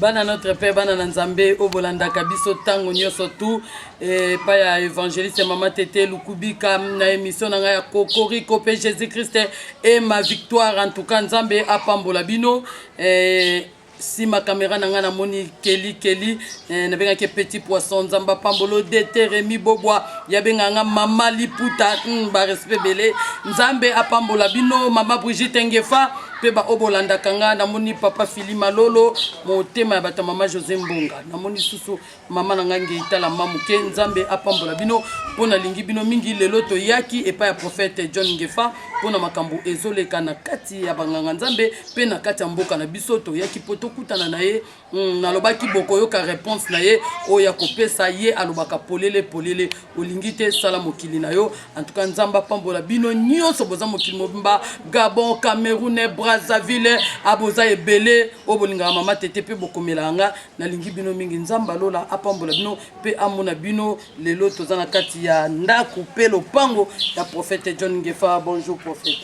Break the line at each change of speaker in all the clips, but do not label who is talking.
Bana notre père bana nzambe obolanda kabiso tango nyoso tu pa ya évangéliste Maman Tété Lukubika na émission na ya Kokoriko pe Jésus Christ et ma victoire en tout cas nzambe apambola bino si ma caméra nanga na moni Kelly na benga ke petit poisson nzamba pambolo DT Rémi Boboa ya benga nga Mama Liputa ba respect belé nzambe apambola bino Mama Brigitte Ngefa pe ba obolanda kanga na moni papa Fili Malolo motema ya bata Mama José Mbunga na moni susu mama nanga ngeita la mamuke nzambe apambola bino pona lingi bino mingi lelo to yaki e pa ya prophète John Ngefa pona makambo ezoleka na kati ya banganga nzambe pe na kati ya mboka na biso to yaki poto kutana na ye na lobaki boko yoka réponse na ye o ya kopesa ye alobaka polele olingi te sala mokili na yo en tout cas nzamba pambola bino nyonso boza mokili mobimba Gabon Cameroun Brazzaville aboza ebele obolinga Mama Tété pe bokomelanga na lingi bino mingi nzamba lola apambola bino pe amona bino lelo tozana kati ya ndaku pe lopango ya prophète John Ngefa. Bonjour prophète.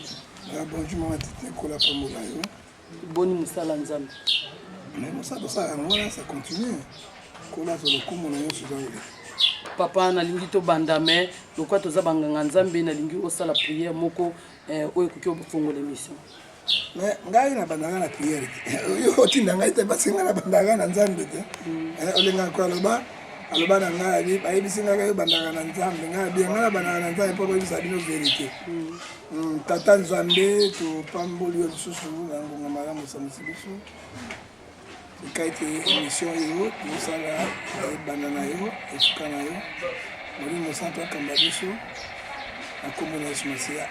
Bonjour Mama Tété kola pambola yo.
Boni musala nzambe.
Mais ça continue. Kola to lokumu na yo suzangole.
Papa na lingi to bandame lokwa toza banganga nzambe na lingi osala prière moko oyo koki ofongola émission.
Mais ngai na bandanga na prière. Yo tinda ngai te basinga na bandanga na nzambe te. Olenga ko aloba na ngai ayibisinga kayo bandanga na nzambe ngai bien na bandanga na nzambe po bayibisa bino vérité. Tata nzambe to pamboli yo susu na ngonga malamu samisi biso. Ikaite émission yo tosala bandana yo esukana yo molimo santo akamba biso akomona Yesu Masiya.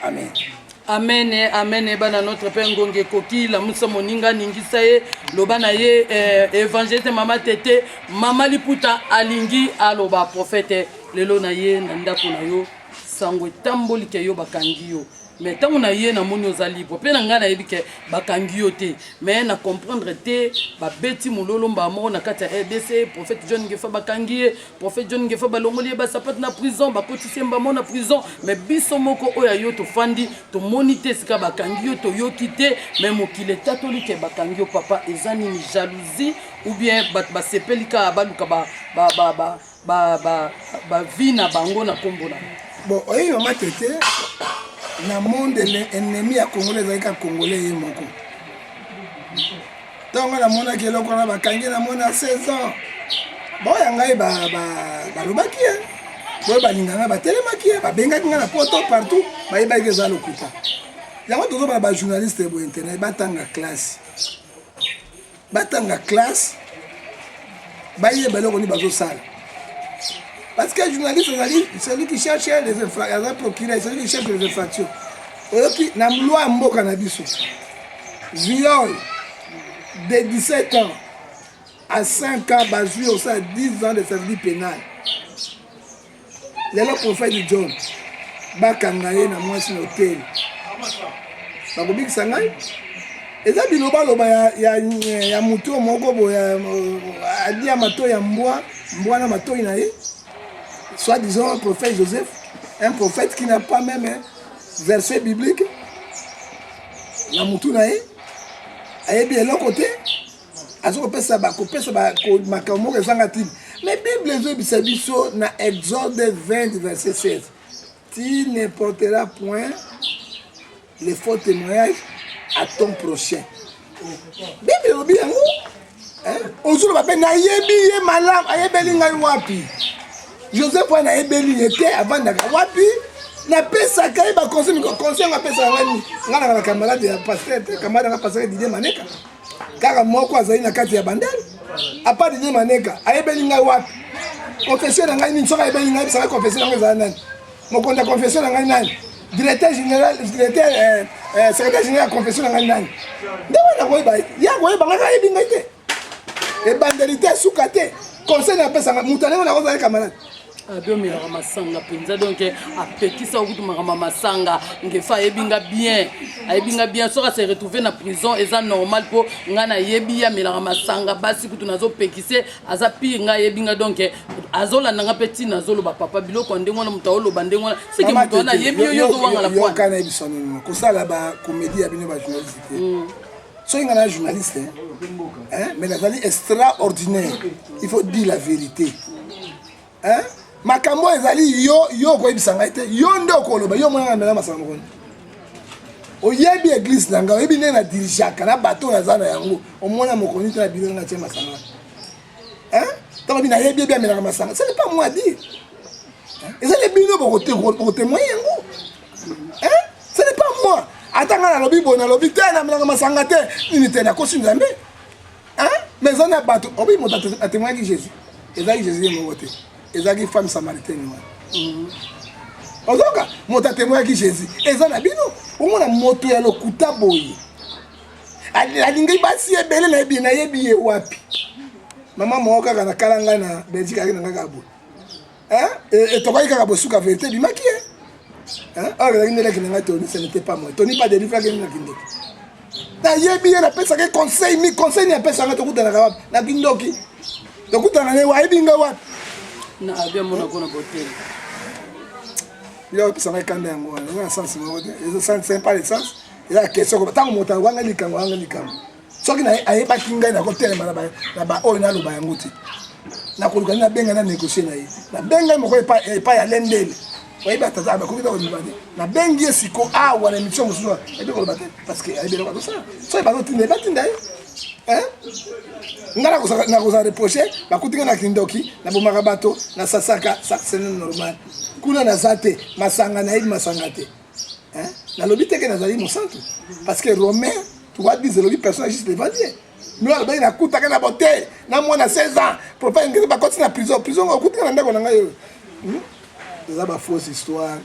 Amen.
Amen bana notre père ngonge koki la musa moninga ningisa ye lobana ye évangéliste Mama Tété Mama Liputa alingi aloba prophète lelo na ye na ndako na yo sango tamboli ke yo bakangi yo mais tant on a yé na moni aux libre pe na nga na yebike bakangi yo te mais na comprendre te ba beti mulolo mba mo na kati ya RDC prophète John Ngefa bakangi prophète John Ngefa balongoli ba sapat na prison ba kotisi mba mo na prison mais biso moko oya yo to fandi to monite sika bakangi yo to yo kité mais mokile catholique bakangi yo papa ezani ni jalousie ou bien ba sepelika baluka ba vina bango na kombola.
Bon oyi Mama Tété na monde ennemi ya Congolais ezalika Congolais ye moko. Tongo na mona ke loko na bakangi na mona 16 ans. Bo ya ngai balobaki ye. Bo balinganga batelemaki ye, babengaki nga na poto partout, bayebaki eza lokuta. Yango tozo ba journaliste bo internet batanga classe. Batanga classe. Baye baloko ni bazo sala. Parce que le journaliste, c'est celui qui cherche les infractions, celui qui cherche les infractions. Et na loi mboka na biso. Viol de 17 ans à 5 ans, basé au sein 10 ans de service pénal. Le prophète de John, bakangaye na mwasi na hotel. Bakobiki sangai. Eza biloba loba ya mutu moko bo ya adia mato ya mbwa na mato ina ye. Soit disons un prophète Joseph, un prophète qui n'a pas même un verset biblique. La moutoune aye bien l'autre côté. Azo pesa ba makambo ezangatini. Mais Bible ezo na Exode 20 verset 16. Tu ne porteras point les faux témoignages à ton prochain. Bible obi yango. Ozulu ba na yebi ye malam ayebeli ngai wapi. Joseph a ebeli était avant d'aller wapi na pesa kai ba conseil nga pesa ngani ngana na camarade ya pasteur camarade na pasteur Didier Maneka kaka moko azali na kati ya bandel apa Didier Maneka ayebeli nga wapi confession nga ni nsoka ebeli nga bisa confession nga za nani mokonda confession nga nani directeur général secrétaire général confession nga nani ndawa na koiba ya koiba nga yebi nga te e bandelité sukate conseil na pesa nga mutane na koza camarade
Abio milaka masanga penza donc apekisa okutumaka masanga Ngefa yebinga bien soka se retrouver na prison eza normal po ngana yebi ya milaka masanga basi kutu nazo pekise aza pire nga yebinga donc azola nanga petit nazolo ba papa biloko ndenge wana mutaolo bandenge wana sike mutona yebi yo zo wanga la point
kana ebisano ko sala ba comédie ya bino ba journaliste soki nga na journaliste mais nazali extraordinaire, il faut dire la vérité. Makambo ezali yo koyebisa ngai te, yo nde okoloba, yo mwana mela masanga mokoni oyebi église na ngai, oyebi ndenge na dirigeaka na bato naza na yango, omona mokoni te na bino nga tie masanga ntango bino nayebi ebi amelaka masanga, ce n'est pas moi à dire. Ezali bino bokotémoin yango, ce n'est pas moi. Ata nga nalobi boye nalobi te namelaka masanga te nini te nakosi nzambe, mais eza na bato obi moto atémoignaki Jésus, ezalaki Jésus ye moko te, ezalaki femme samaritaine wana. Ozoka moto atémoignaki Jésus, eza na bino omona moto ya lokuta boye alingi basi ebele nayebi ye wapi. Mama moko kaka nakala ngai na Belgique aki na ngai kaka boye etokaki kaka bosuka vérité bimaki or ezalaki ndeleki na ngai Tony, ce n'était pas moi. Tony pas délivraki naki ndeki nayebi ye napesaki conseil ni apesanga tokutanaka wapi na kindoki tokutana ne wayebi ngai wapi
na abia mona kona botel
yo pesanga kanda yango wana na sens moko te ezo c'est pas le sens eza question ko tango moto wanga likango soki na ayebaki ngai na kotelema na ba oyo naloba yango te nakoluka na benga na négocier na ye na benga moko epa ya lendele oyeba tata abakoki ta koloba te na bengi ye siko awa na émission mosusu ebi koloba te parce que ayebelaka tosala so ebazotinda ebatinda ye nga nakozala reproche bakuti nga na kindoki nabomaka bato nasasaka saksene normal kuna naza te masanga nayebi masanga te nalobi teke nazali mosantu parce que romain towadise elobi personne juste devant Dieu nous alobaki nakutaka na bote na mwana 16 ans prophète ngezi bakoti na prison okutika na ndako na ngai oyo eza bafausse histoire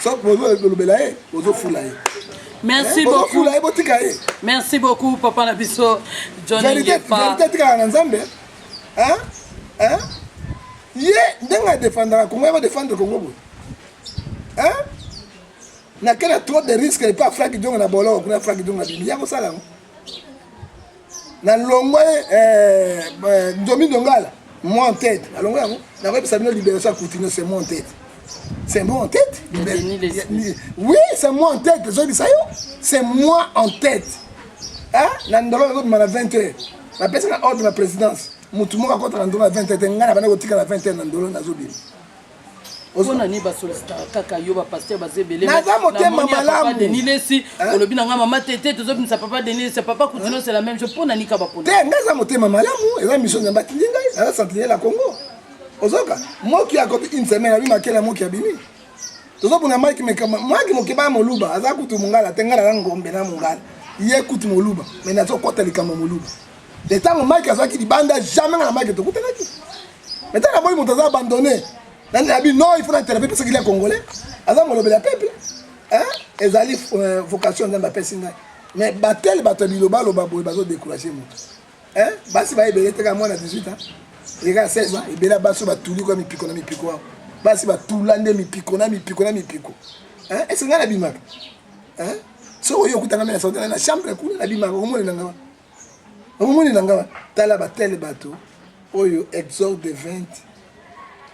so bozolobela ye bozofula ye.
Merci beaucoup. Merci beaucoup, Papa Nabiso. Johnny Ngefa.
Vérité tika na Nzambe. Ye ndenga défendre Congo, va défendre Congo. Na kena trop de risques et pas fraki donga na bolo, kuna fraki donga bimi. Ya ko sala. Na longwe Ndomi Dongala, moi en tête. Na longwe yango, na ba Sabino libération continue, c'est moi en tête. C'est moi en tête. Oui, c'est moi en tête. C'est moi en tête. Hein? Nandolo na 20h. La personne a ordre de la présidence. Mutumo ka contre Nandolo à 20h. Ngana bana kotika na 20h Nandolo na zobi.
Ozona ni ba solista kaka yoba pasteur bazebele.
Na za motema malamu.
Denilesi, olobi na ngama matete tozobi sa papa Denilesi, papa Coutinho c'est la même chose pour nani ka ba pona.
Te ngaza motema malamu, eza mission ya batindinga, ala sentinelle la Congo. Ozoka, moi qui a côté une semaine, lui marqué la moi qui a bimi. Tozo pour na moi qui me ba moluba, aza kutu mungala, tenga la ngombe na mungala. Yé kutu moluba, mais na zo kota likama moluba. Le temps où Mike a dit banda jamais na Mike to kuta naki. Mais tant la boy montaza abandonné. Nan abi non, il faut interrompre parce qu'il est congolais. Aza molobe la peuple. Ezali vocation dans ma personne. Mais batel biloba loba boy bazo décourager moi. Basi ba ebele te ka moi na 18 ans. Les gars 16 ans, et bien baso ba tuli comme mipiko na mipiko. Basi ba tulande mipiko na mipiko. Et c'est ngala bimaka. So yo kutanga na sauté na chambre kuna na bimaka omoni na ngaba. Omoni na ngaba tala ba tel bateau. Oyo Exode 20.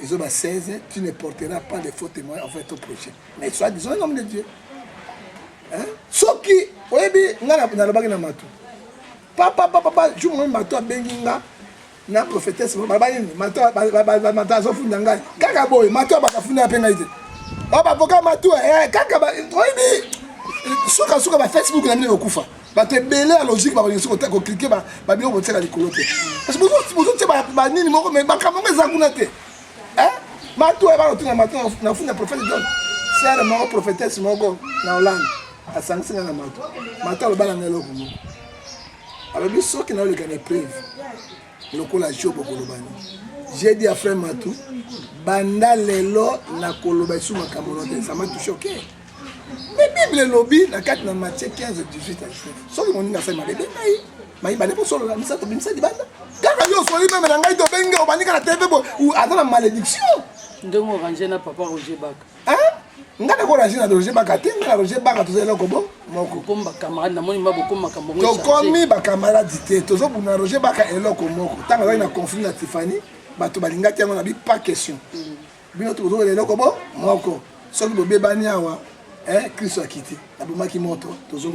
Ils ont 16 ans, tu ne porteras pas de faux témoins en fait au prochain. Mais soit disons un homme de Dieu. Soki oyebi ngala na lobaki na matu. Papa, je me mets à Benginga. Na prophétesse babani mata azofunda ngai kaka boy mato bakafunda penga ite baba boka mato kaka ba oyibi suka ba Facebook na mine okufa ba te belé à logique ba ko ko cliquer ba bio ko tsela likolo te parce que bozo tse ba nini moko me bakamo ngeza kuna te mato ba otunga mato na funda prophète John c'est le prophétesse moko na Hollande asangisinga na mato lo bana ngelo ko moko alors biso ki na le gane preuve lokola jobo kolobani j'ai dit à frère Matou banda lelo na koloba suma kamonote ça m'a tout choqué mais bible lobby la 4 na Matthieu 15 18 à 19 soki moninga sa mabebe mai bane po solo la misa to bimisa di banda kaka yo so libe na ngai to benga obanika na TV bo ou adana malédiction
ndongo ranger na papa Roger Baka
ngana ko ranger na Roger Baka te na Roger Baka to zelo ko bo moko
komba camarade na moni mabo komba kambo
to komi ba camarade te to zo buna Roger Baka eloko moko tanga za na conflit na Tiffany bato balinga tiango na bi pas question bino to zo eloko bo moko soki bo bebani awa Christ a quitté. La bomba qui monte, tous les gens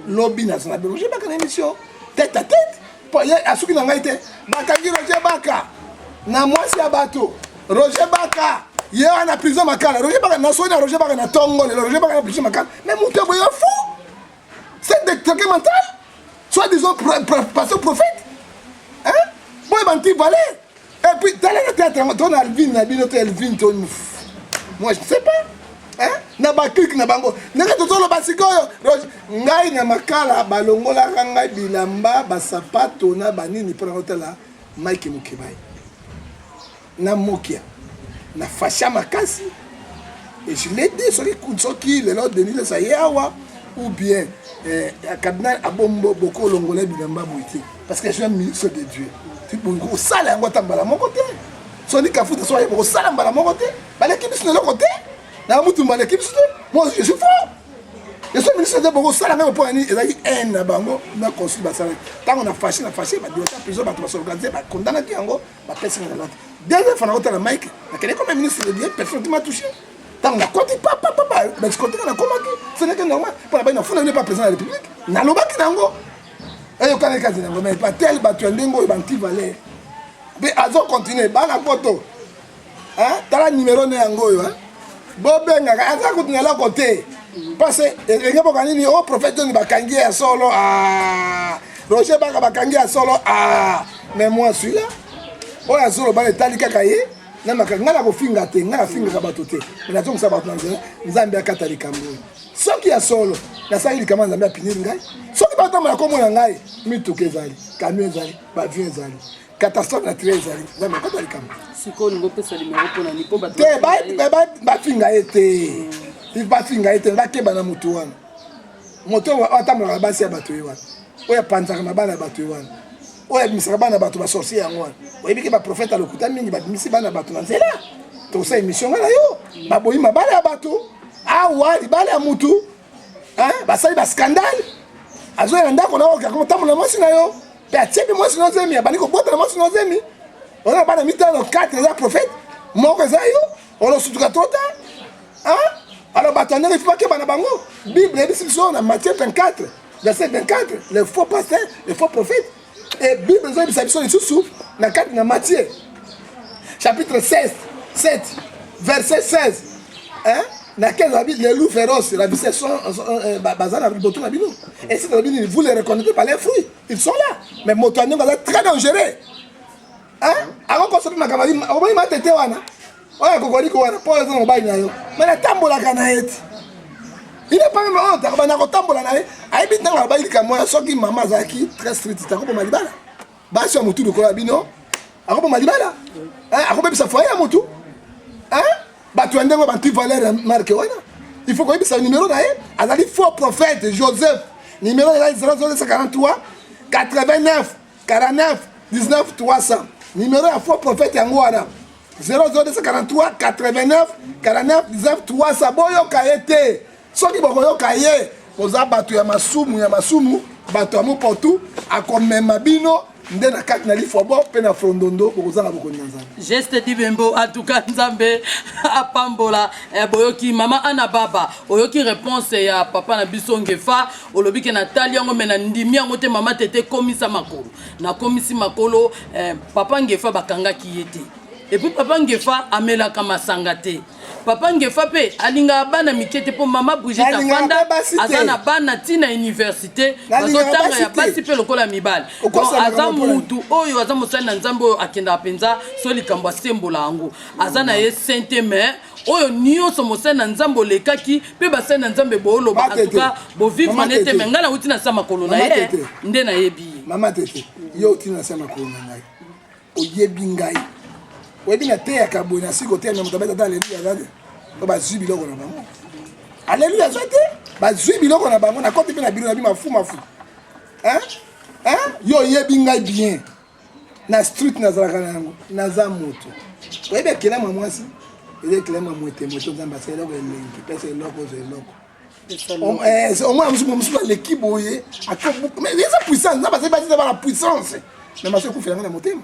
lobby national. Roger Baka na émission tête à tête. Pour y a ceux qui n'ont pas été. Bakangi Roger Baka. Na moi si abato. Roger Baka. Il y a en prison Makala. Roger Baka na soigné Roger Baka na Tongo. Roger Baka na prison Makala. Mais mon Dieu, il est fou. C'est des trucs mentaux. Soit disons pasteur prophète. Hein? Bon, il va et puis, dans le théâtre, ton Alvin, Alvin, moi je ne sais pas. Hein? Na ba clic na bango. Nanga totolo basikoyo. Ngai na makala balongola ngai bilamba basapato na banini pour hôtela Mike Mukibai. Na mokia. Na fasha makasi. Et je l'ai dit sur les coups de l'autre de l'île Sayawa ou bien cardinal abombo beaucoup longola bilamba boiti parce que je suis un ministre de Dieu. Tu peux go sala ngo tambala mon côté. Soni kafuta so yebo sala mbala mon côté. Ba l'équipe sur le côté. Na mutu mbala l'équipe sur. Moi je suis fort. Je suis ministre de beaucoup sala ngo pour ani ezali en na bango na consul ba sala. Tant on a fâché ba directeur prison ba to s'organiser ba condamner ki yango ba personne na l'autre. Dès fois na hôtel Mike, na kene comme ministre de Dieu, personne qui m'a touché. Tant on a compté papa mais je compte on a comment ce n'est que normal pour la bain on n'est pas président de la République. Na lobaki nango. Et quand les cas mais pas tel batu ndengo banti valeur. Mais azo continuer bana photo. Hein? Tala numéro ne yango yo hein. Bobenga aza continuer là côté. Parce que ngebo kanini o prophète John bakangi ya solo Roger Baka bakangi ya solo mais moi celui-là. O ya solo bana tali kaka ye na makanga na kofinga te ngala finga ka bato te. Na tonga sa bato nzambe akatali kambo. Soki ya solo na sali kama nzambe apiniri ngai. Soki bato mala komona ngai mituke ezali, camion ezali, bavion ezali. Catastrophe naturelle ezali. Nzambe akatali kambo.
Siko ngo pesa limero pona ni po bato.
Te ba finga ete. Il ba finga ete ba keba na mutu wana. Moto wa atamala basi ya bato wana. Oya panzaka na bana bato wana. Oya misaka bana bato ba sorcier yango wana. Oyebi ke ba prophète alokuta mingi ba misi bana bato na nzela. To sa émission ngala yo. Ba boyi mabala ya bato. Awa libala ya mutu. Hein? Ba sali ba scandale. Azo ya ndako na oka ko tamola mwasi na yo. Pe atiebi mwasi na zemi ya baniko bota na mwasi na zemi. On a bana mitano 4 za prophète. Moko za yo. On le sutuka tota. Hein? Alors batonner il faut que bana bango. Bible dit sur na Matthieu 24 verset 24 les faux pasteurs, les faux prophètes. Et Bible nous dit ça sur les sous na 4 na Matthieu. Chapitre 16 7 verset 16. Hein? Na quel habite les loups féroces, la vie sont bazar avec botou na bino. Et si vous les reconnaissez par les fruits, ils sont là. Mais motoignon va très dangereux. Hein? Avant qu'on se mette ma camarade, on va y mettre tes wana. Oya kokoliko wana po ezo mobali na yo. Mais na tambola kana eti. Il est pas même honte, akabana ko tambola na ye. Ayibi tanga ba ilika moya soki mama zaki très strict takopo malibala. Ba sio mutu de kola bino. Akopo malibala. Hein, akopo bisa foyer ya mutu. Hein? Ba tu ndengo ba tu valeur marque wana. Il faut ko bisa numéro na ye. Azali faux prophète Joseph. Numéro là 0043 89 49 19 300. Numéro ya faux prophète yango wana. 0043 89 49 19 300 boyo kayete soki boyo kaye koza bato ya masumu bato ya mopotu akomema bino nde na kati na lifobo pe na frondondo bokozanga bokoni na nzambe
geste dibembo atuka nzambe apambola boyoki mama ana baba oyoki réponse ya papa na biso ngefa olobi ke Nathalie yango mena ndimi yango te mama tete komisa makolo na komisi makolo papa ngefa bakangaki yete. Et puis papa Ngefa amela kama sangate. Papa Ngefa pe alinga bana mikete po mama Brigitte Afanda azana bana tina université bazotanga ya basi pe lokola mibali. Azamu mutu oyo azamu sana nzambo akenda penza so likambo sembola yango. Azana ye sainte mère oyo nyonso mosana nzambo lekaki pe basana nzambe boloba en tout cas bo vivre nete mengala utina sama kolona ye nde na yebi.
Mama tete yo utina sama kolona ngai. Oyebi ngai. Webi na te ya kabona si côté na mutabeta dans alléluia là ba zui biloko na bango alléluia zote ba zui biloko na bango na côté pe na biloko na bima fu hein yo yebi ngai bien na street na zalaka nango na za moto webi kila mwasi ile kila mwete moto nzamba c'est là elengi pesa eloko au moins musu l'équipe boye mais les puissance nzamba c'est pas la puissance mais ma se kufela na motema.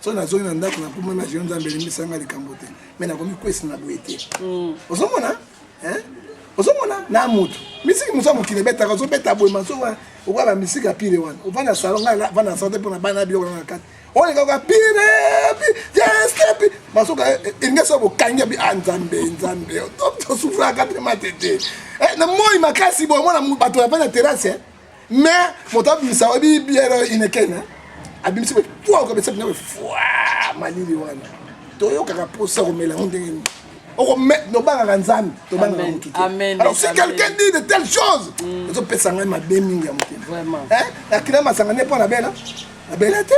So na zone ndako na puma na jion nzambe limisa nga likambo te mais na komi kwesi na boete ozomona hein ozomona na mutu misiki musa mokili betaka ozobeta boye maso okoya bamisiki ya pire wana ovanda salon ngai vanda sante mpona bana biloko na kati olekaka pire jestepi masoka elingi so bokangi abi nzambe tosufraka te matete na moi makasi boye mona bato ya pena terrasse mais moto abimisa oyebi biere inekene abimisi boye po okobesa bina boye fwa malili wana toyokaka mposa komela ngo ndenge nini nobangaka nzambe tobangaka motu te alors si quelqu'un dit de telle chose ezopesa ngai mabe mingi ya motema nakila masangane mpo nabela te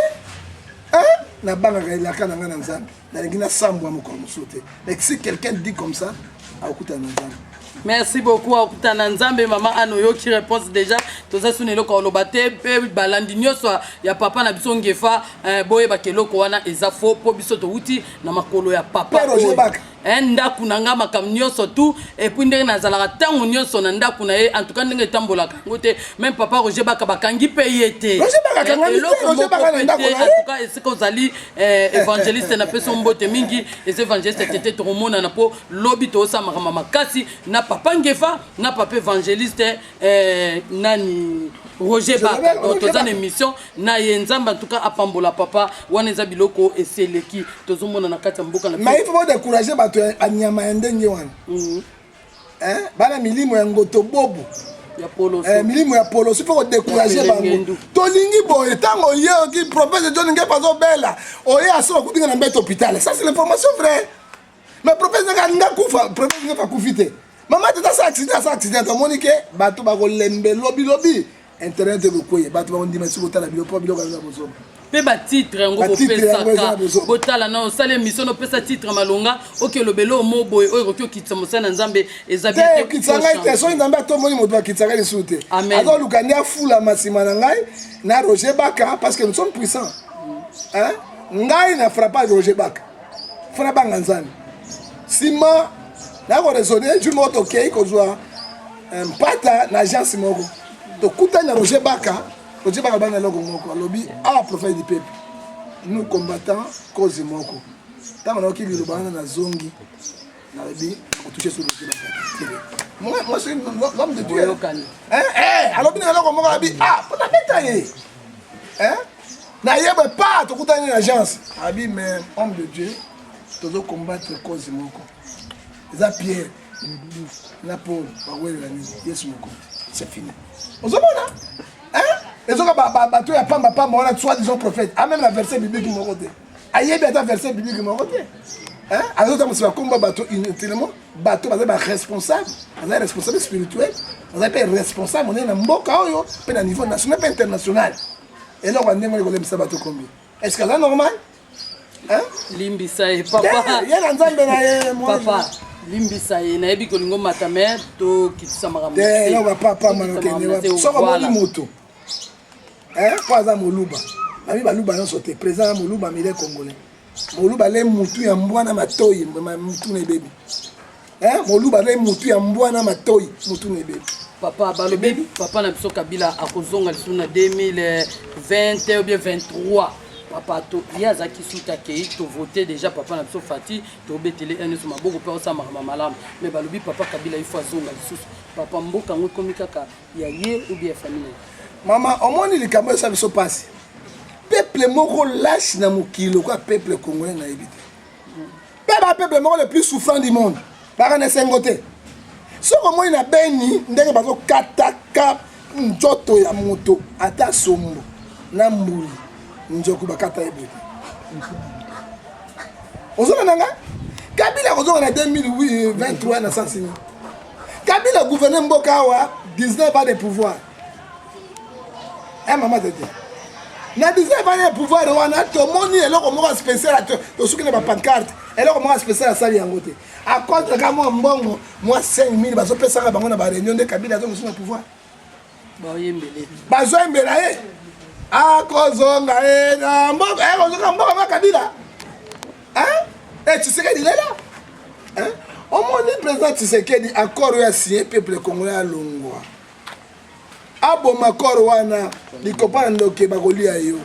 nabangaka elaka na ngai na nzambe nalingi nasambwa mokolo mosusu te mais si quelqu'un dit comme ça akokutana na nzambe.
Merci beaucoup akutana nzambe mama ano yoki réponse déjà toza sunelo ko loba te pe balandi nyonso ya papa na biso ngefa boye bakeloko wana eza faux po biso to uti na makolo ya papa ndako na nga makam nyonso tout et puis ndenge nazalaka tango nyonso na ndako na ye en tout cas ndenge tambolaka ngo te même papa Roger Baka bakangi pe yete
Roger Baka kangami te Roger Baka na ndako na ye
en tout cas est-ce que ozali évangéliste na peso mbote mingi et évangéliste tete to mona na po lobi to sa mama makasi na papa ngefa na papa évangéliste nani Roger Baka toza na émission na ye nzamba en tout cas apambola papa wana eza biloko eseleki tozomona na kati ya mboka na
mais il faut décourager bato anyama ya ndenge wana bana milimo ya ngoto bobo
ya polo
milimo ya polo il faut décourager bango tolingi boye tango ye professeur John Ngepa azobela oye asoba kutinga na mbete hôpital ça c'est l'information vraie mais professeur nga kufa professeur Ngepa kufite mama tata sa accident amoni ke bato bakolembe lobi internet ekokoye bato bakondima siko tala biloko ya bozoba
pe ba titre ngo kopesaka botala na osale émission no pesa titre malonga okelobelo mo boy oyo kokitsa mosana nzambe ezabite
kitsanga ite so nzambe atomoni moto akitsanga lisute azo lukandi afula masima na ngai na Roger Baka parce que nous sommes puissants ngai na frappa Roger Baka frappa nzambe sima na ko raisonner du mot OK kozwa mpata na agence moko to kutana Roger Baka Roger Baka bana loko moko alobi prophète du peuple nous combattants cause moko tant on a qui le bana na zongi na lobi ko toucher sur Roger Baka moi c'est l'homme de Dieu alobi na loko moko alobi pour la bataille na yeba pas to kutana na agence abi mais homme de Dieu to combattre cause moko eza Pierre na Paul bawele la nuit Yesu moko c'est fini ozomona ezoka bato ya pamba wana soit disons prophète même la verset biblique moko te ayebi ata verset biblique moko te azota mosiba komba bato inutilement bato baza responsable spirituel baza pe responsable on est na mboka oyo pe na niveau national pe international eloko ndenge kolemisa bato kombi est-ce que c'est normal
limbisa e papa
ye na nzambe na ye
papa limbisa ye nayebi kolingo matame to kitisa makambo
te eloko papa manokende soko moni moto po aza moluba babi baluba nyonso te président moluba mile congolais moluba le mutu ya mbwa na matoyi mutu na ebebi moluba le mutu ya mbwa na matoyi mutu na ebebi
papa balobi papa na biso Kabila akozonga lisu na 2020 ou bien 23 papa to ya zaki suta kei to voter déjà papa na biso Fati to betele ene so maboko pe osa malamu mais balobi papa Kabila il faut azonga lisu papa mboka ngo komi kaka ya ye ou bien famille
mama omoni likambo ça biso passe peuple moko lâche na mokilo kwa peuple congolais na ebite peuple moko le plus souffrant du monde baka na sengote soko moi na beni ndenge bazo kataka njoto ya moto ata sombo na mbuli njoku bakata ebite ozona nanga Kabila kozonga na 2023 na sansini Kabila gouverner mboka wa 19 ans de pouvoir maman tete na 19 ans de pouvoir wana tomoni eloko moko spécial to soki na ba pancarte eloko moko spécial asali yango te a contre ka mo mbongo moi 5000 bazo pesaka bango na ba réunion de Kabila zo musuna pouvoir
ba yembele
bazo yembela akozonga na mboka kozonga mboka ma Kabila Tshisekedi lela omoni président Tshisekedi accord ya signé peuple congolais a longwa aboma koro wana likopana ndoke bakolia yo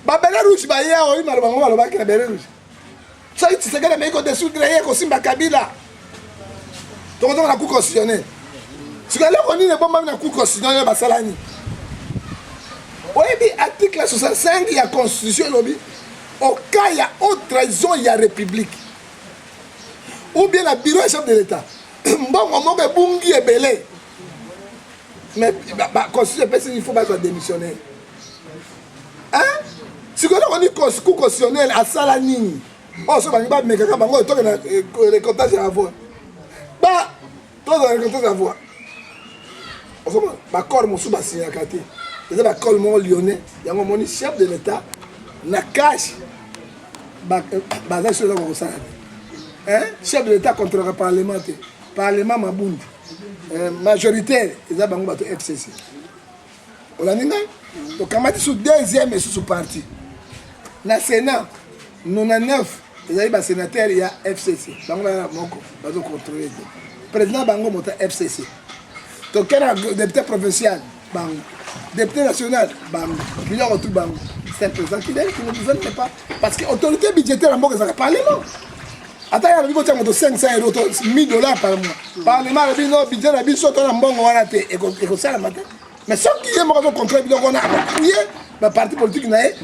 babele rouge baya oyi malobango balobaki na bele rouge so Tshisekedi meko desudre ye kosimba Kabila Donc on a la cour constitutionnelle. Ce que là on dit, bon même la cour constitutionnelle basalani. Oui, article 65 il y a constitution lobby. Au cas il y a autre trahison, il y a république. Ou bien le bureau chef de l'État. Bon, on m'a bungi et belé. Mais la constitution, il faut pas démissionner. Hein? Si on dit cour constitutionnelle à Salanini, oh, ça va pas me faire bango, toi le comptage à voir. Bah, toi le comptage à voir. On se bah corps mon sous signé à côté. C'est bah corps mon lyonnais, il y a mon chef de l'État, na cash. Bah ça c'est là qu'on ça. Hein? Chef de l'État contre le Parlement, Parlement Mabound, majoritaire, ils ont bango FCC. On a dit donc quand on sous deuxième et sous parti. Na Sénat, 99, ils ont sénateur il y a FCC. Bango là moko, bazo contrôler. Président bango monta FCC. Donc quand un député provincial, bango, député national, bango, milliard autour bango. C'est un président qui ne gouverne pas parce que l'autorité budgétaire en banque c'est le Parlement. Attends, il y a 500 euros, 1000 $, par mois. Parlement, il y a un budget, il y a un bon et ça le matin. Mais ce qui est mon contrat, on a appuyé le parti politique, les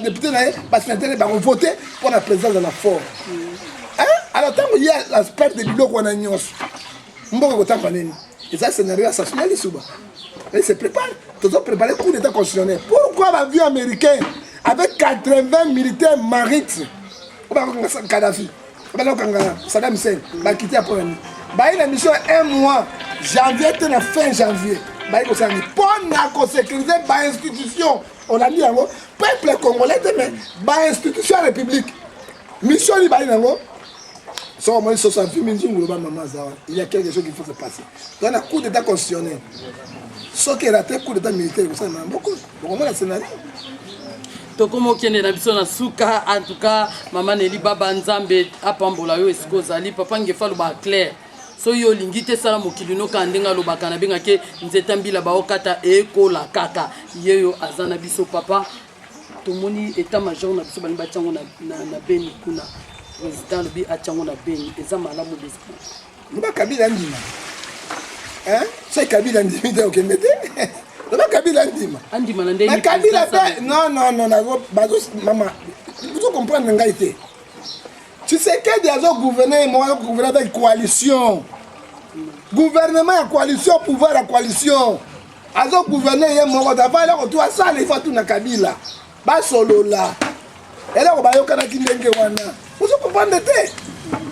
députés, les sénateurs ont voté pour la présidence de la force. Alors, tant qu'il y a l'aspect de l'îlot qu'on a nios, on va voter pour nous. Et ça, c'est un scénario assassinal. Ils se préparent. Ils ont préparé le coup d'État constitutionnel. Pourquoi la vie américaine, avec 80 militaires maritimes, Kadhafi, Saddam Hussein, va quitter après la mission 1 mois, janvier, à fin janvier. Pour la sécuriser l'institution, on a dit, peuple congolais, mais l'institution de la République. Mission de il y a quelque chose qu'il faut se passer. Dans le coup d'État constitutionnel, ce qui est raté, le coup d'État militaire, c'est beaucoup. Donc, on a le scénario.
Tokomo kende na biso na suka en tout cas maman Nelly Baba Nzambe apambola yo esiko zali papa ngefa lo ba clair so yo lingite sala mokili no kandenga lo bakana benga ke nzeta mbila ba okata ekola kaka yeyo azana biso papa tomoni état major na biso bani ba tsango na Beni kuna président bi a tsango na Beni eza malamu d'esprit
ba Kabila ndima hein c'est Kabila ndima de okendete Kabila ndima.
Andima na ndeni.
Mais Kabila non, maman. Vous comprenez l'engagement. Tu sais que des autres gouvernements avec coalition. Gouvernement à coalition, pouvoir à coalition. Les autres gouvernements, il faut tout na Kabila. Ba solo là. Et là on va yoka na kindenge wana. Vous comprenez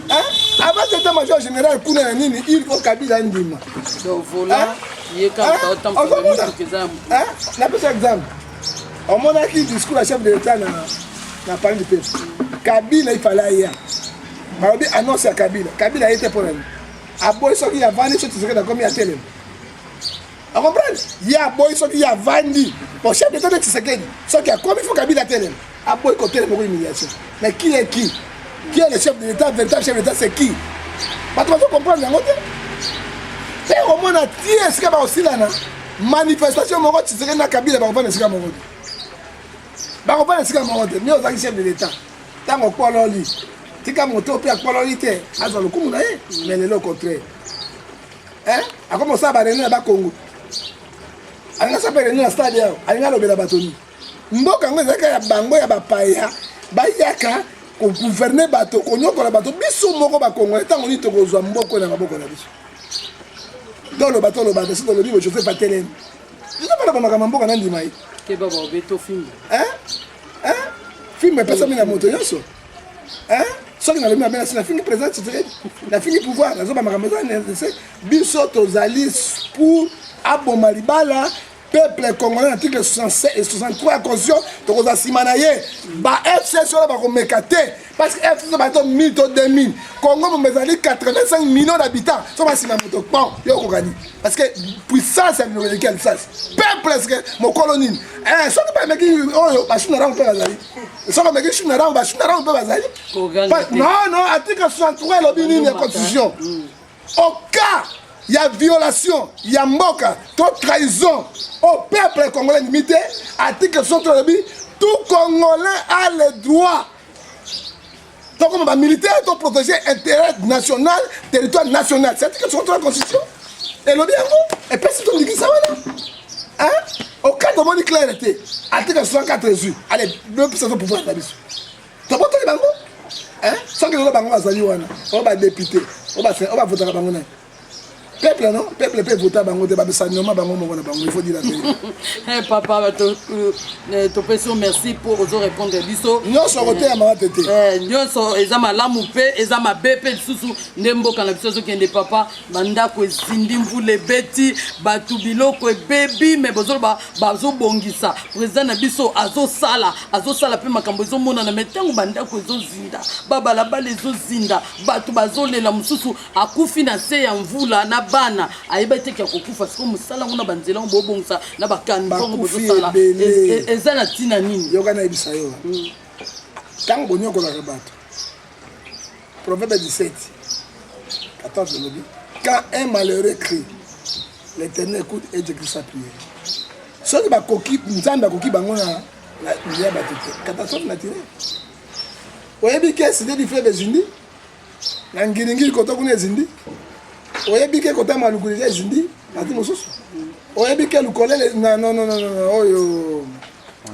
hein? Avant c'était major général kuna nini, il faut Kabila ndima.
Donc voilà.
La personne exemple. On m'a dit discours à chef de l'État dans parlé du peuple. Kabila il fallait y aller. Marobi annonce à Kabila. Kabila a été pour elle. A boy so qui a vendu ce qui serait dans combien à télé. On comprend? Il y a boy so qui a vendu. Pour chef de l'État de Tshisekedi. Ce qui a combien il faut Kabila télé. A boy côté pour humiliation. Mais qui est qui? Qui est le chef de l'État? Véritable chef de l'État c'est qui? Pas trop comprendre dans côté. Et au moins, il y a aussi la manifestation qui se fait dans Kabila. Il y a des chef de l'État. Tant qu'on parle de lui, tu as monté au pays à parler de lui, mais c'est le contraire. Hein? A commencé à parler de Congo. A commencé à parler de la stade. A commencé à parler de la bâtonne. Mboka ngweza bango ya bapaya bayaka ko gouverner bato ko nyokola bato biso moko ba Congo tant on dit to kozwa mboko na maboko na biso. Dans le bateau, c'est dans le livre, je fais pas télé. Je ne sais pas comment on va dire.
Que baba obeto film.
Hein? Film, mais personne n'a monté ça. Hein? Ce qui n'a pas bien, c'est la film présente, c'est la film pouvoir. La zone de c'est Bissot aux alices pour Abomalibala. Peuple congolais, article 67 et 63 à caution, donc on a simanaye. Bah, FC sur la mekate. Parce que FC va être 1000 ou 2000. Congo, on a 85 millions d'habitants. Ça va simanaye. Bon, il y a parce que puissance, c'est une quelle puissance. Peuple, c'est que mon colonie. Eh, ça ne peut pas me dire, oh, bah, je suis un peu bazali. Ça va me dire, je suis un peu bazali. Non, article 63, il y a la constitution. Au cas. Il y a violation, il y a mboka, toute trahison au peuple congolais limité. Article 63, tout Congolais a le droit Donc, comme militaire, tu protéger intérêt national, territoire national. C'est que tu contre la constitution. Et le bien, et puis si tu me dis ça, hein? Au cas de mon clarté, article 64 Jésus, allez, 2% de pouvoir d'habitude. Tu as pas les bango? Hein? Sans que les bango à Zaliwana, on va député, on va voter à bango. Peuple, non? Peuple peut voter à bango, il faut dire la vérité.
Papa, tu peux merci pour oser répondre à biso.
Nous sommes votés à ma tête.
Nous sommes ezama lamupe, ezama BP susu ndembo kana biso qui est papa, banda ko zindi mvule beti, batu biloko baby mais bozolo bazo bongisa. Président na biso azo sala pe makambo zo mona na metango banda ko zo zinda. Baba la bale zo zinda, batu bazolela mususu akufi na se ya mvula na bana ayebete kia kokufa siko musala ngona banzela mbobongsa na bakani bongo bozosala ezana tina nini
yoka na ibisa yo tango bonyoko la bato proverbe 17 14 le dit quand un malheureux crie l'Éternel écoute et Dieu sa prière ceux qui ba koki nzamba koki bango na ya batete catastrophe naturelle oyebi ke c'est des frères des Unis na ngiringi koto kuna ezindi oyebi ke kota maluku ya ezindi ati mosusu oyebi ke lukolele non oyo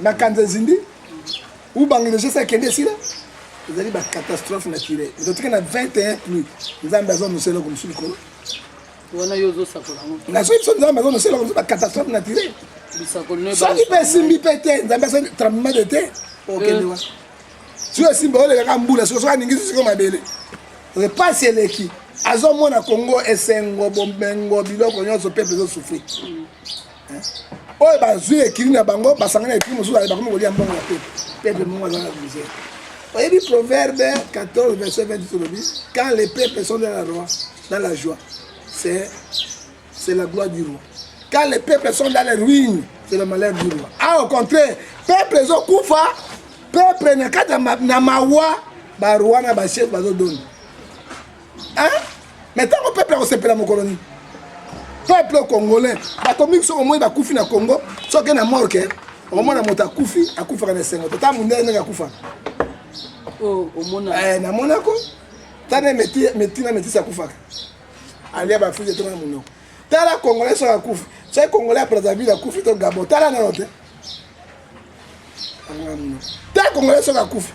makanza ezindi ou bangile je sais kende sila ezali ba catastrophe naturelle donc na 21 pluies nzambe azo nosela comme sur likolo
wana yozo sakola
na so ipso nzambe azo nosela comme ba catastrophe naturelle
bisakolne ba
so ipe simbi pete nzambe azo tremblement de terre okende wa tu simba ole ka mbula so aningi siko mabele repasse eleki azomona Congo esengo bombengo biloko nyonso peuple zo souffrir oyo bazwi ekili na bango basangana ekili mosusu ale bakomi kolia mbongo ya peuple mongo azana misère oyebi proverbe 14 verset 28 olobi quand les peuples sont dans la joie c'est la gloire du roi quand les peuples sont dans les ruines c'est le malheur du roi au contraire peuple ezokufa peuple na kati na mawa baroi na bachef bazodona hein? Mais tant que le peuple a reçu la colonie, peuple congolais, atomique sur au moins va couper na Congo, soit qu'il a mort que au moins na mota coufi, a couper na Sengo. Tant mon dernier na coufa.
Oh, au Monaco.
Na Monaco, tant na métier sa coufa. Allez ba fille de ton Monaco. Tant la congolais sur la coufe, c'est congolais après la ville la coufi to Gabon. Tant la na note. Tant congolais sur la coufe.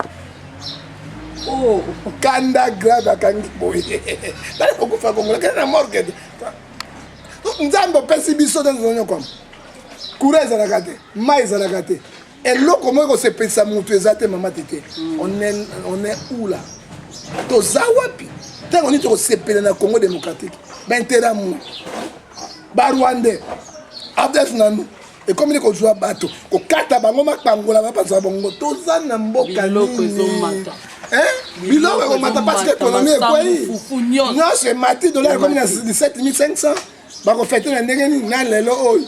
Oh, kanda grave akangi boy. Dale okufa Kongo, kana morgue. Nzambo pesi biso dans zonyo comme. Courage à la mais à la gâté. Et là comment on se pesa mutu ezate mama tete. On est où là? To zawapi. Tant on est au CPL na Congo démocratique. Ben teramu. Barwande. Abdes nanu. Et comme il joue à bateau, au kata bango makangola ba pasa bongo tozana mboka nini. Hein? Biloko ko mata parce que économie quoi. Non, c'est mati dollar comme 17 500. Ba ko fêter na ndenge ni na lelo oyo.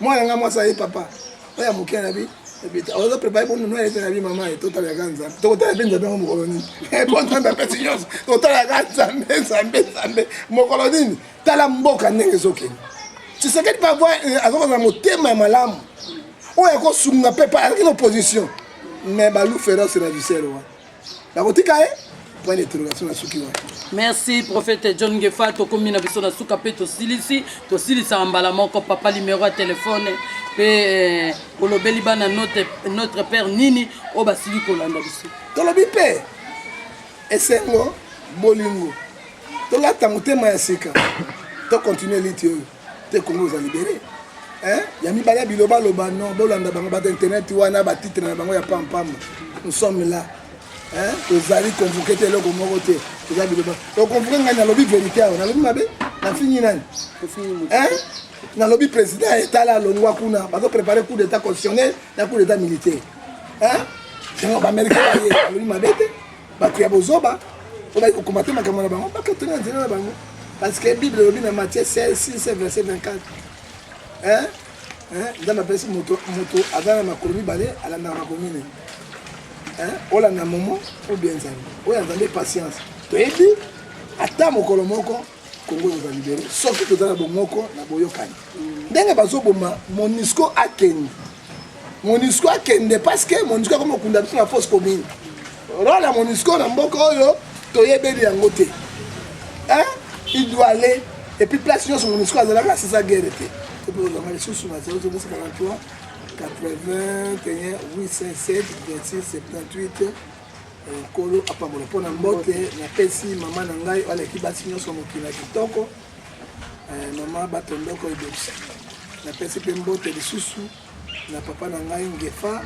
Moi ça y papa. Oya mokena bi. On va préparer pour nous être na bi maman et total ya ganza. Total benza ba mo koloni. Et bon temps da petitos. Total ya ganza zambe. Mo koloni. Tala mboka ndenge zokeni. Tu sais que tu vas voir à mon thème malamu. Ou est qu'on soumna pas avec une opposition. Mais balou féroce c'est la viscère. La botika est point d'interrogation à Suki.
Merci prophète John Gefa to komina biso na suka pe to silisi ambala moko papa numéro à téléphone pe olobeli bana notre père Nini o basili kolanda biso.
To lobi pe esengo bolingo. To la tamotema ya sika. To continuer litio. Congo vous a libéré. Hein? Yami bala biloba loba non, bolanda bango ba internet wana ba titre na bango ya pam. Nous sommes là. Hein? Vous allez convoquer le Congo côté. Vous allez biloba. Donc convoquer ngana lobby vérité, na lobby mabe, na fini nani? Hein? Na lobby président état là longwa kuna, ba préparer coup d'état constitutionnel, na coup d'état militaire. Hein? C'est ba américain ba lobby mabe te. Ba tuya bozoba. On va combattre ma camarade bango, ba tenir na bango. Parce que la Bible dit dans Matthieu 16, 6, verset 24. Hein? Dans la personne moto, avant ma colonie balé, à la commune. Hein? On a un moment, ou bien ça. On a une patience. Tu es dit, attends mon colomoko, Congo nous a libéré. Sauf que tu as un moko, na boyokani. Dengue bazo boma, Monisco a ken. Monisco a ken parce que Monisco comme on a la force commune. rôle ya MONUSCO na mboka oyo toyebeli yango te. Il doit aller et puis place nyonso MONUSCO azalaka c'est ça guerre te. Et puis on a les sous na 043 81 857 26 78 kolo apambola mpona mbote napesi mama na ngai aleki basi nyonso mokili na kitoko mama batondoko ebebisi napesi mpe mbote lisusu na papa na ngai ngefa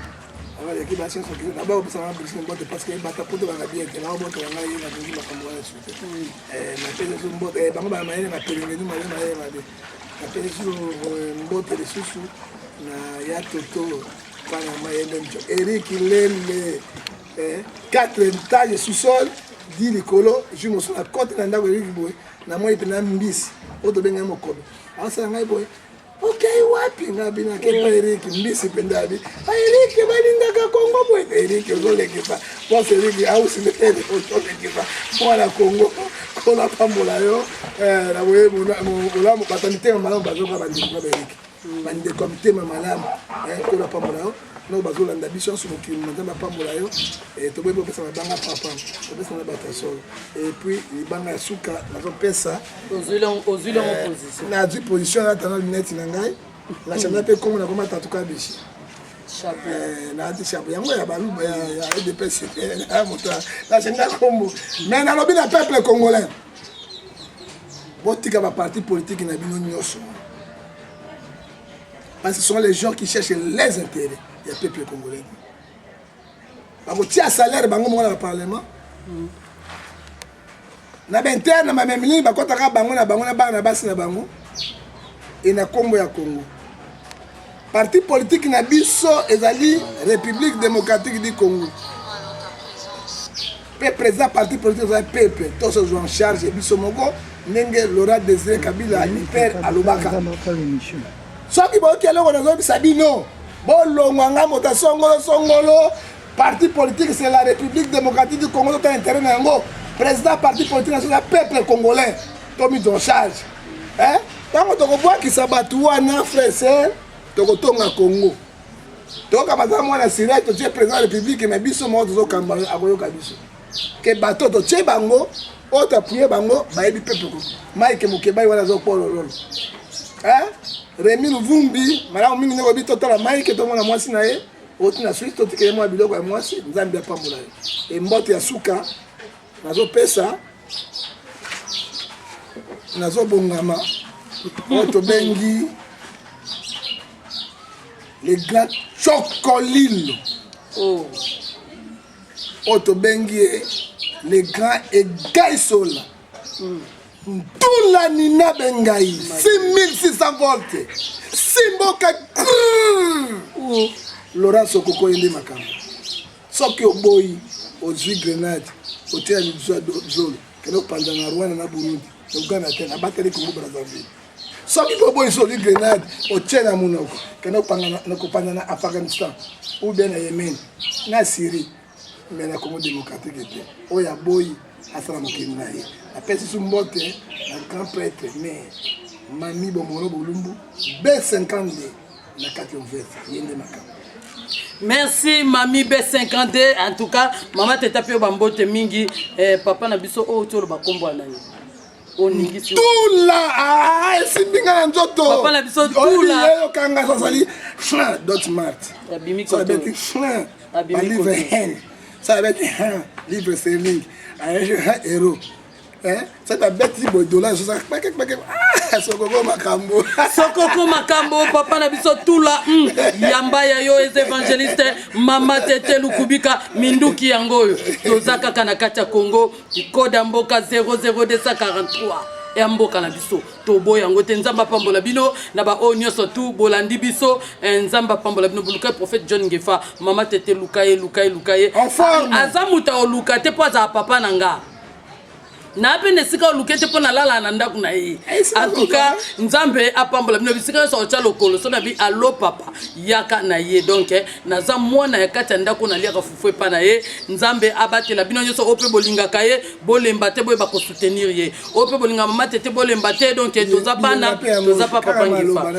aleki basi nyonso mokili naba kopesa mama bisi mbote parce que bata poto banga bien te nao boto na ngai na bingi makambo wana sute napesi su mbote bango bana mayele na pelengeni mayele mabe napesi su mbote lisusu na ya toto pana mayele njo Eric Lele 4 étages sous-sol, 10 likolo, je me suis à côté d'un dago Eric Boy, na moi il mbisi, auto benga mokobe. Asa ngai boy. OK, wapi ngabina ke pa Eric mbisi pendabi. Eric balinga ka Congo boy, Eric ozoleke pa. Bon Eric ausi le tele ozoleke pa. Mwana Congo, kola pambola yo, na boye mo batanite malamu bazoka bandiko ba Eric. Bande comité malamu, kola pambola yo. No bazolanda biso sur mokili nzambe apambola yo toboyi bopesa mabanga papa topesa na bato ya solo et puis libanga ya suka nazopesa nazwi position natana lunette na ngai nachanga mpe kombo na komata tuka bishi naati chapeau yango ya baluba ya EDPS moto nachanga kombo mais nalobi na peuple congolais botika baparti politique na bino nyonso parce que ce sont les gens qui cherchent les intérêts. Il y a peuple congolais. Bakotia salaire bango mo na parlement. Na benterne na memeli bakotaka bango na bana basi na bango. Et na kombo ya Congo. Parti politique na biso ezali République démocratique du Congo. Pe président parti politique ezali peuple. Tous se jouent en charge et biso moko ndenge Laurent Désiré Kabila hyper alobaka. Soki boki eloko nazobisa bino. Bolongwanga mota songolo parti politique c'est la République démocratique du Congo tout intérêt nango président parti politique c'est le peuple congolais to mis en charge tango toko boa ki sabatu wana frère tokotonga Congo toka baza mwana Syrie to tie président de la République mais biso mo to kamba akoyoka biso ke bato to tie bango o ta prier bango ba yebi peuple ko Mike Mukeba wana zo polololo Rémi Luvumbi, madame mingi neko bito tala Mike to mona mwasi na ye, oti na Suisse to tikele mwa biloko ya mwasi, nzambe apambola ye. E mbote ya suka nazo pesa nazo bongama oto bengi les grands chocolilo. Oh. Oto bengi les grands egaisola. Tout la nina bengai 6600 volts simboka Laurent Sokoko yende makambo soki oboyi ozwi grenade otia lizwa zolo keno panda na Rwanda na Burundi Uganda tena bateli Congo Brazzaville soki oboyi ozwi grenade otia na munoko keno panda na Afghanistan ou bien na Yemen na Syrie mais na Congo démocratique te oya boyi asala mokili na ye apesi su mbote na grand prêtre mais mami bomono bolumbu B50 na kati overte yende makambo.
Merci Mami B50 en tout cas mama te tapio bambote mingi papa na biso o tolo bakombo nani oningisi
tula simbinga na nzoto
papa na biso tula
yo kanga sasali fin dot mart
abimi
ko beti fin livre hen ça beti livre sterling un héros ça t'a bêti $, ça Sokoko
makambo papa na biso tula yamba ya yo es évangéliste mama tete lukubika minduki yangoyo tozaka kana kati ya Congo ikoda mboka 00243 ya mboka na biso tobo yango te nzamba pambola bino na ba onyoso tu bolandi biso nzamba pambola bino buluka prophète John Ngefa mama tete lukaye azamuta oluka te poza papa nanga na pene sika olukete pona lala na ndaku na ye en tout cas nzambe apambola bino bisika so cha lokolo so na bi allo papa yaka na ye donc naza mwana ya kati ndaku na liaka fufu pa na ye nzambe abatela bino nyoso ope bolinga kaye bolemba te boye ba ko soutenir ye ope bolinga mama tete bolemba te donc toza bana toza papa ngifa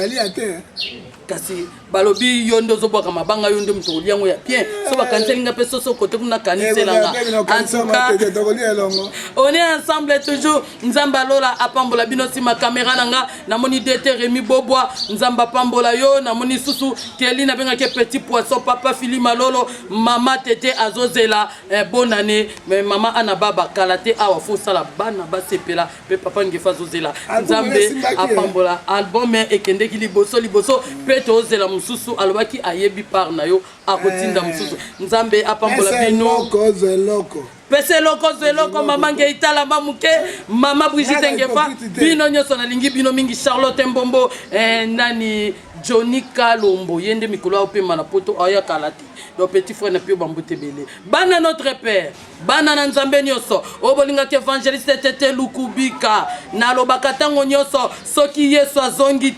kasi balobi yo ndo zobwaka mabanga yo ndo mutoli yango ya bien so bakanselinga pe soso kote kuna kaniselanga en tout cas on est ensemble toujours nzamba lola apambola bino sima caméra nanga namoni DT Rémi Bobwa nzamba pambola yo namoni susu Kelly na benga ke petit poisson papa Phili Malolo mama Tete azozela bonne année mais mama Anababa kalate awa fo sala bana basepela pe papa ngefa zozela nzambe apambola album ekendeki liboso pe tozela mususu alobaki ayebi par na yo akotinda mususu nzambe apambola bino pese loko mama ngeitala mamuke mama Brigitte Ngefa bino nyoso nalingi bino mingi Charlotte Mbombo nani Johnny Kalombo yende mikolo opema na poto aya kalati do petit frère na pio bambote belé bana notre père bana na nzambe nyoso obolinga ke évangéliste Tete Lukubika na lobaka tango nyoso soki Yesu azongi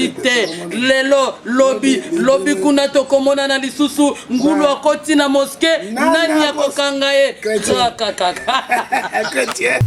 te lelo lobi kuna tokomona na lisusu ngulu akoti na moske nani akokanga ye
chrétien